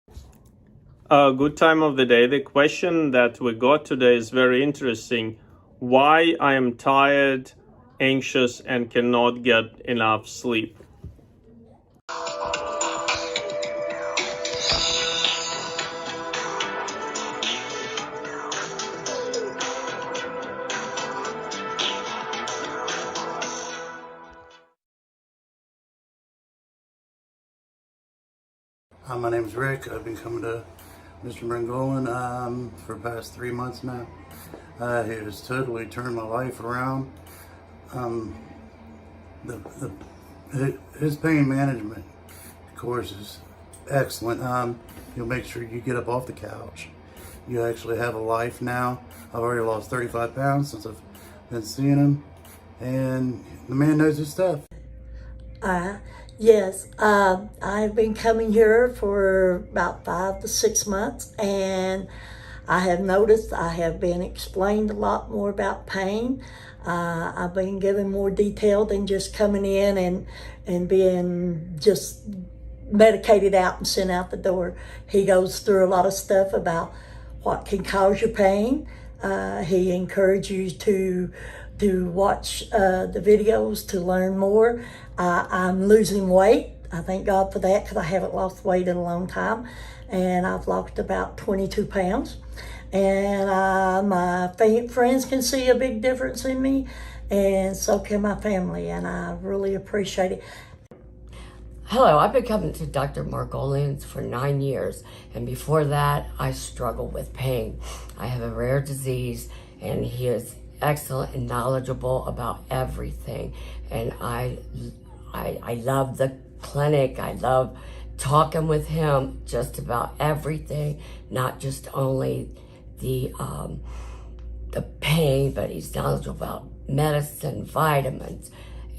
Good time of the day. The question that we got today is very interesting. Why I am tired, anxious, and cannot get enough sleep. Hi, my name is Rick. I've been coming to Mr. Margolin for the past 3 months now. He has totally turned my life around. Um, his pain management course is excellent. He'll make sure you get up off the couch. You actually have a life now. I've already lost 35 pounds since I've been seeing him, and the man knows his stuff. Yes, I've been coming here for about 5 to 6 months, and I have noticed I have been explained a lot more about pain. I've been given more detail than just coming in and being just medicated out and sent out the door. He goes through a lot of stuff about what can cause you pain. He encourages you to watch the videos to learn more. I'm losing weight. I thank God for that because I haven't lost weight in a long time. And I've lost about 22 pounds. And my friends can see a big difference in me, and so can my family, and I really appreciate it. Hello, I've been coming to Dr. Margolin's for 9 years, and before that, I struggled with pain. I have a rare disease, and he is excellent and knowledgeable about everything. And I love the clinic. I love talking with him just about everything, not just only the pain, but he's knowledgeable about medicine, vitamins,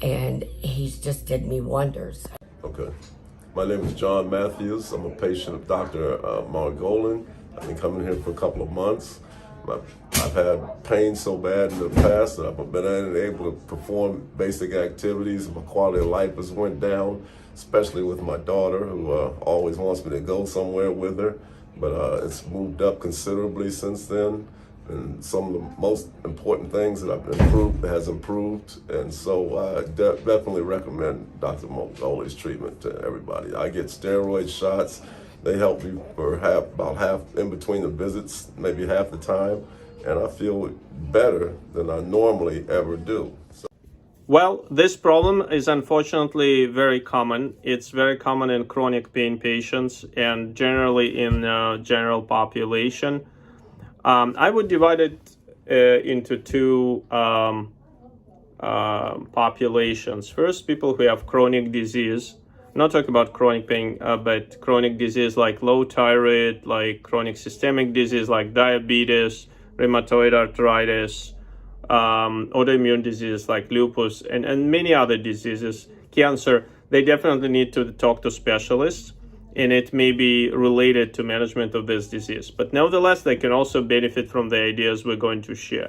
and he's just did me wonders. Okay. My name is John Matthews. I'm a patient of Dr. Margolin. I've been coming here for a couple of months. I've had pain so bad in the past that I've been unable to perform basic activities. My quality of life has went down, especially with my daughter, who always wants me to go somewhere with her. But it's moved up considerably since then. And some of the most important things that I've improved has improved. And so I definitely recommend Dr. Margolin's treatment to everybody. I get steroid shots. They help me for about half in between the visits, maybe half the time. And I feel better than I normally ever do. Well, this problem is unfortunately very common. It's very common in chronic pain patients and generally in general population. I would divide it into two populations. First, people who have chronic disease. I'm not talking about chronic pain, but chronic disease like low thyroid, like chronic systemic disease like diabetes, rheumatoid arthritis, autoimmune diseases like lupus, and many other diseases, cancer. They definitely need to talk to specialists, and it may be related to management of this disease. But nevertheless, they can also benefit from the ideas we're going to share.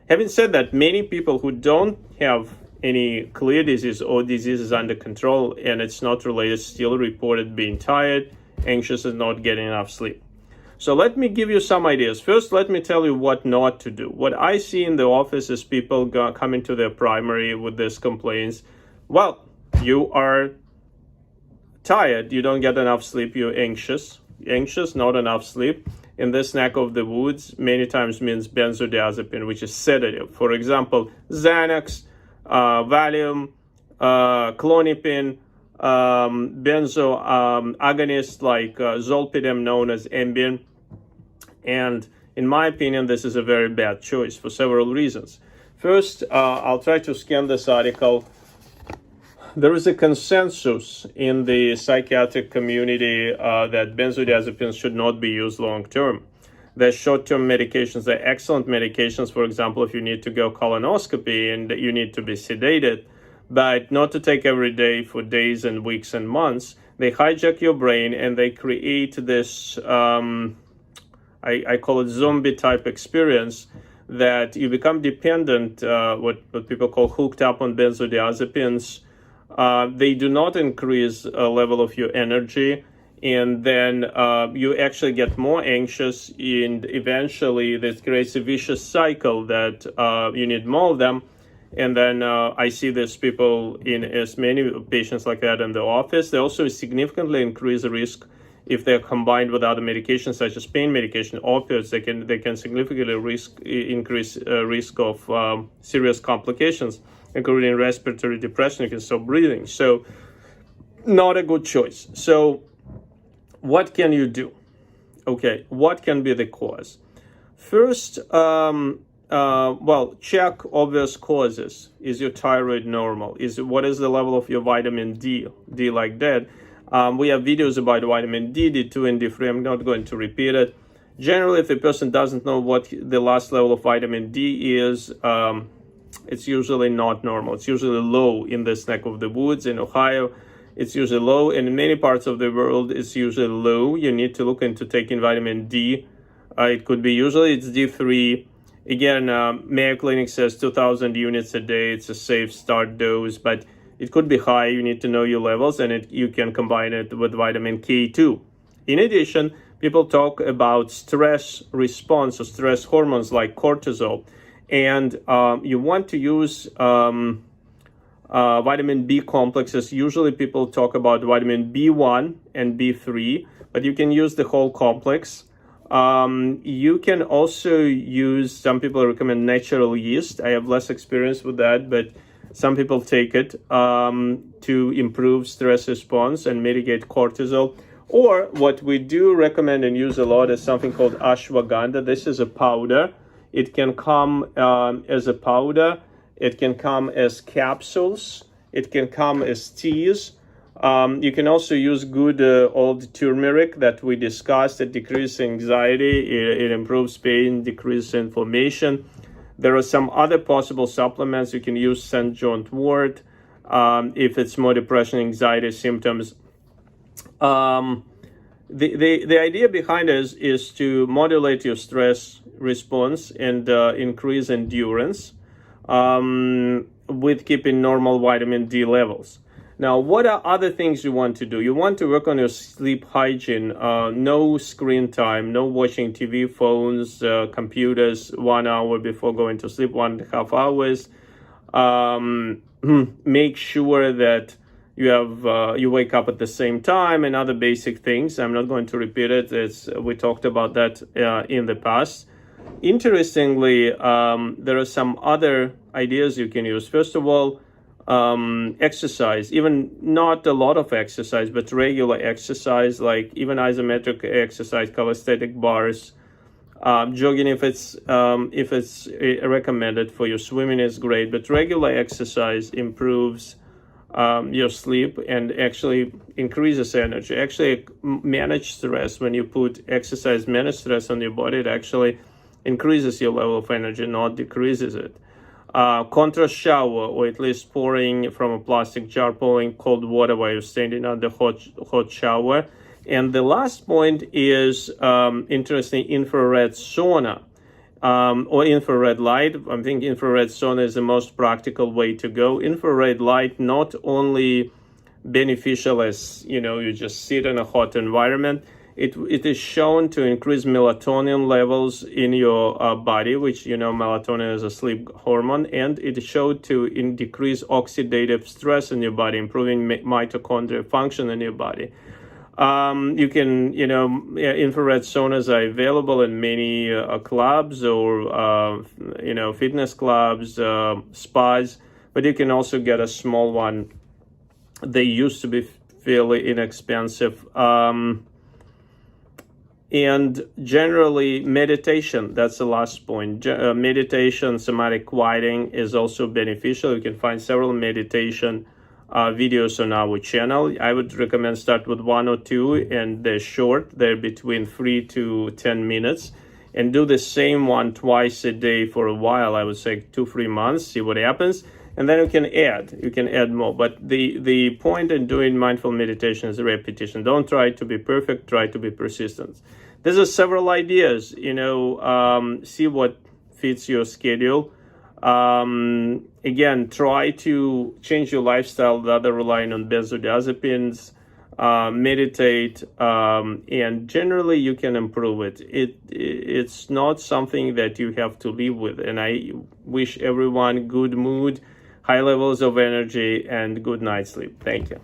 Having said that, many people who don't have any clear disease or diseases under control and it's not related still reported being tired, anxious, and not getting enough sleep. So let me give you some ideas. First, let me tell you what not to do. What I see in the office is people coming to their primary with these complaints. Well, you are tired, you don't get enough sleep, you're anxious, not enough sleep. In this neck of the woods, many times means benzodiazepine, which is sedative. For example, Xanax, Valium, Klonopin, benzo agonists like zolpidem, known as Ambien. And in my opinion, this is a very bad choice for several reasons. First, I'll try to scan this article. There is a consensus in the psychiatric community that benzodiazepines should not be used long-term. They're short-term medications. They're excellent medications, for example, if you need to go colonoscopy and you need to be sedated, but not to take every day for days and weeks and months. They hijack your brain and they create this, I call it zombie-type experience, that you become dependent, what people call hooked up on benzodiazepines. They do not increase a level of your energy. and then you actually get more anxious, and eventually this creates a vicious cycle that you need more of them. And then I see these people in as many patients like that in the office. They also significantly increase the risk if they're combined with other medications such as pain medication, opioids. They can significantly increase risk of serious complications, including respiratory depression. You can stop breathing. So not a good choice. So what can you do? Okay, what can be the cause? First, well, check obvious causes. Is your thyroid normal? What is the level of your vitamin D like that? We have videos about vitamin D, D2 and D3. I'm not going to repeat it. Generally, if a person doesn't know what the last level of vitamin D is, it's usually not normal. It's usually low in this neck of the woods in Ohio. It's usually low, and in many parts of the world, it's usually low. You need to look into taking vitamin D. It could be usually it's D3. Again, Mayo Clinic says 2,000 units a day. It's a safe start dose, but it could be high. You need to know your levels, and you can combine it with vitamin K2. In addition, people talk about stress response or stress hormones like cortisol, and you want to use vitamin B complexes. Usually people talk about vitamin B1 and B3, but you can use the whole complex. You can also use, some people recommend natural yeast. I have less experience with that, but some people take it to improve stress response and mitigate cortisol. Or what we do recommend and use a lot is something called ashwagandha. This is a powder. It can come as a powder. It can come as capsules. It can come as teas. You can also use good old turmeric that we discussed. It decreases anxiety. It improves pain, decreases inflammation. There are some other possible supplements. You can use St. John wort if it's more depression, anxiety symptoms. The idea behind it is to modulate your stress response and increase endurance with keeping normal vitamin D levels. Now, what are other things you want to do? You want to work on your sleep hygiene. No screen time, no watching TV, phones, computers 1 hour before going to sleep, 1.5 hours. Make sure that you wake up at the same time, and other basic things. I'm not going to repeat it. We talked about that in the past. Interestingly, there are some other ideas you can use. First of all, exercise, even not a lot of exercise, but regular exercise, like even isometric exercise, calisthenic bars, jogging if it's recommended for you. Swimming is great, but regular exercise improves your sleep and actually increases energy. Actually, manage stress. When you put exercise, manage stress on your body, it actually increases your level of energy, not decreases it. Contrast shower, or at least pouring from a plastic jar, pouring cold water while you're standing under hot shower. And the last point is interesting, infrared sauna or infrared light. I think infrared sauna is the most practical way to go. Infrared light not only beneficial as you just sit in a hot environment. It is shown to increase melatonin levels in your body, which melatonin is a sleep hormone, and it showed to decrease oxidative stress in your body, improving mitochondrial function in your body. You can, infrared saunas are available in many clubs or fitness clubs, spas, but you can also get a small one. They used to be fairly inexpensive. And generally, meditation, that's the last point. Meditation, somatic quieting is also beneficial. You can find several meditation videos on our channel. I would recommend start with 1 or 2, and they're short. They're between 3 to 10 minutes. And do the same one twice a day for a while. I would say 2-3 months, see what happens. And then you can add more. But the point in doing mindful meditation is repetition. Don't try to be perfect, try to be persistent. There's several ideas, see what fits your schedule. Again, try to change your lifestyle rather relying on benzodiazepines. meditate, and generally you can improve it. It's not something that you have to live with. And I wish everyone good mood, high levels of energy, and good night's sleep. Thank you.